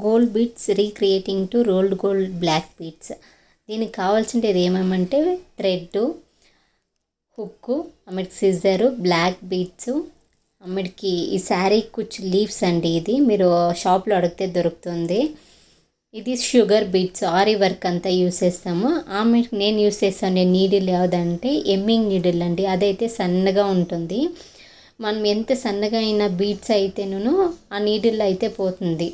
Gold beads recreating to rolled gold black beads. దీనికి కావాల్సింది ఏమేమంటే థ్రెడ్, హుక్కు, అమ్మడికి సిజరు, బ్లాక్ బీడ్స్, అమ్మడికి ఈ శారీ కుచ్ లీవ్స్ అండి. ఇది మీరు షాప్లో అడిగితే దొరుకుతుంది. ఇది షుగర్ బీడ్స్, ఆరి వర్క్ అంతా యూస్ చేస్తాము. ఆమె నేను యూస్ చేస్తాను నీడిల్ ಯಾವುదంటే ఎమ్మింగ్ నీడిల్ అండి. అదైతే సన్నగా ఉంటుంది. మనం ఎంత సన్నగా అయిన బీడ్స్ అయితేనూ ఆ నీడిల్ అయితే పోతుంది.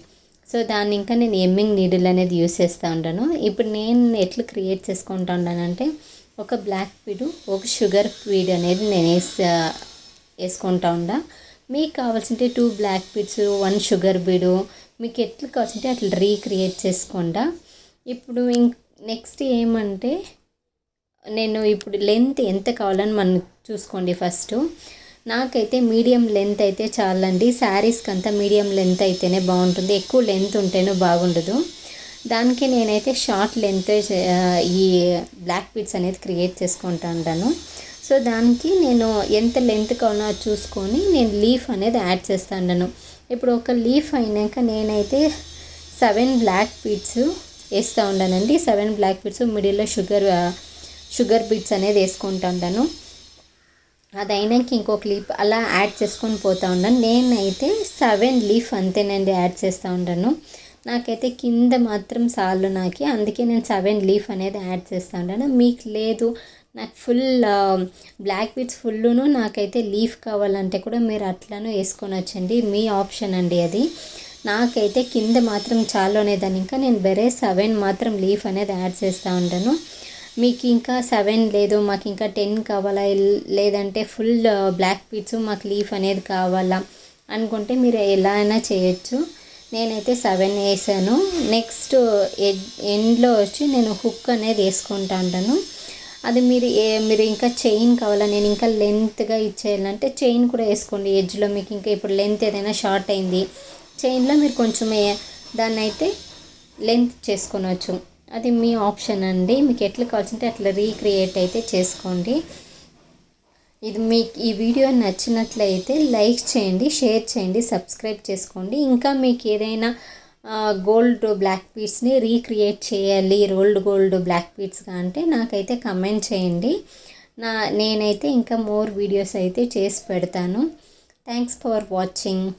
సో దాన్ని ఇంకా నేను ఎమ్మింగ్ నీడిల్ అనేది యూస్ చేస్తూ ఉంటాను. ఇప్పుడు నేను ఎట్లా క్రియేట్ చేసుకుంటా ఉంటానంటే ఒక బ్లాక్ బీడు, ఒక షుగర్ బీడ్ అనేది నేను వేసుకుంటా ఉండా. మీకు కావాల్సింటే 2 బ్లాక్ బీడ్స్, 1 షుగర్ బీడు, మీకు ఎట్లా కావాల్సింటే అట్లా రీక్రియేట్ చేసుకుండా. ఇప్పుడు నెక్స్ట్ ఏమంటే నేను ఇప్పుడు లెంత్ ఎంత కావాలని మనం చూసుకోండి. ఫస్ట్ నాకైతే మీడియం లెంత్ అయితే చాలండి. శారీస్కి అంతా మీడియం లెంత్ అయితేనే బాగుంటుంది, ఎక్కువ లెంత్ ఉంటేనే బాగుండదు. దానికి నేనైతే షార్ట్ లెంత్ ఈ బ్లాక్ బీడ్స్ అనేది క్రియేట్ చేసుకుంటా ఉంటాను. సో దానికి నేను ఎంత లెంత్ కావాలో చూసుకొని నేను లీఫ్ అనేది యాడ్ చేస్తూ ఉంటాను. ఇప్పుడు ఒక లీఫ్ అయినాక నేనైతే 7 బ్లాక్ బీడ్స్ వేస్తూ ఉంటానండి. 7 బ్లాక్ బీడ్స్ మిడిల్లో షుగర్ బీడ్స్ అనేది వేసుకుంటూ ఉంటాను. అది అయినాక ఇంకొక లీఫ్ అలా యాడ్ చేసుకొని పోతూ ఉంటాను. నేనైతే 7 లీఫ్ అంతేనండి యాడ్ చేస్తూ ఉంటాను. నాకైతే కింద మాత్రం చాలు నాకు, అందుకే నేను 7 లీఫ్ అనేది యాడ్ చేస్తూ ఉంటాను. మీకు లేదు నాకు ఫుల్ బ్లాక్ బీడ్స్ ఫుల్లును నాకైతే లీఫ్ కావాలంటే కూడా మీరు అట్లానూ వేసుకొని వచ్చండి, మీ ఆప్షన్ అండి అది. నాకైతే కింద మాత్రం చాలు అనేదాన్ని ఇంకా నేను బెరే 7 మాత్రం లీఫ్ అనేది యాడ్ చేస్తూ ఉంటాను. మీకు ఇంకా 7 లేదు, మాకు ఇంకా 10 కావాలా, లేదంటే ఫుల్ బ్లాక్ బీడ్స్ మాకు లీఫ్ అనేది కావాలా అనుకుంటే మీరు ఎలా అయినా చేయొచ్చు. నేనైతే 7 వేసాను. నెక్స్ట్ ఎండ్లో వచ్చి నేను హుక్ అనేది వేసుకుంటా ఉంటాను. అది మీరు ఇంకా చైన్ కావాలా, నేను ఇంకా లెంత్గా ఇచ్చేయాలంటే చైన్ కూడా వేసుకోండి ఎడ్జ్లో. మీకు ఇంకా ఇప్పుడు లెంత్ ఏదైనా షార్ట్ అయింది, చైన్లో మీరు కొంచెం దాన్ని అయితే లెంత్ చేసుకోవచ్చు. అది మీ ఆప్షన్ అండి, మీకు ఎట్లా కావాల్సింటే అట్లా రీక్రియేట్ అయితే చేసుకోండి. ఇది మీకు ఈ వీడియో నచ్చినట్లయితే లైక్ చేయండి, షేర్ చేయండి, సబ్స్క్రైబ్ చేసుకోండి. ఇంకా మీకు ఏదైనా గోల్డ్ బ్లాక్ బీడ్స్ని రీక్రియేట్ చేయాలి, రోల్డ్ గోల్డ్ బ్లాక్ బీడ్స్గా అంటే నాకైతే కమెంట్ చేయండి. నేనైతే ఇంకా మోర్ వీడియోస్ అయితే చేసి పెడతాను. Thanks for watching.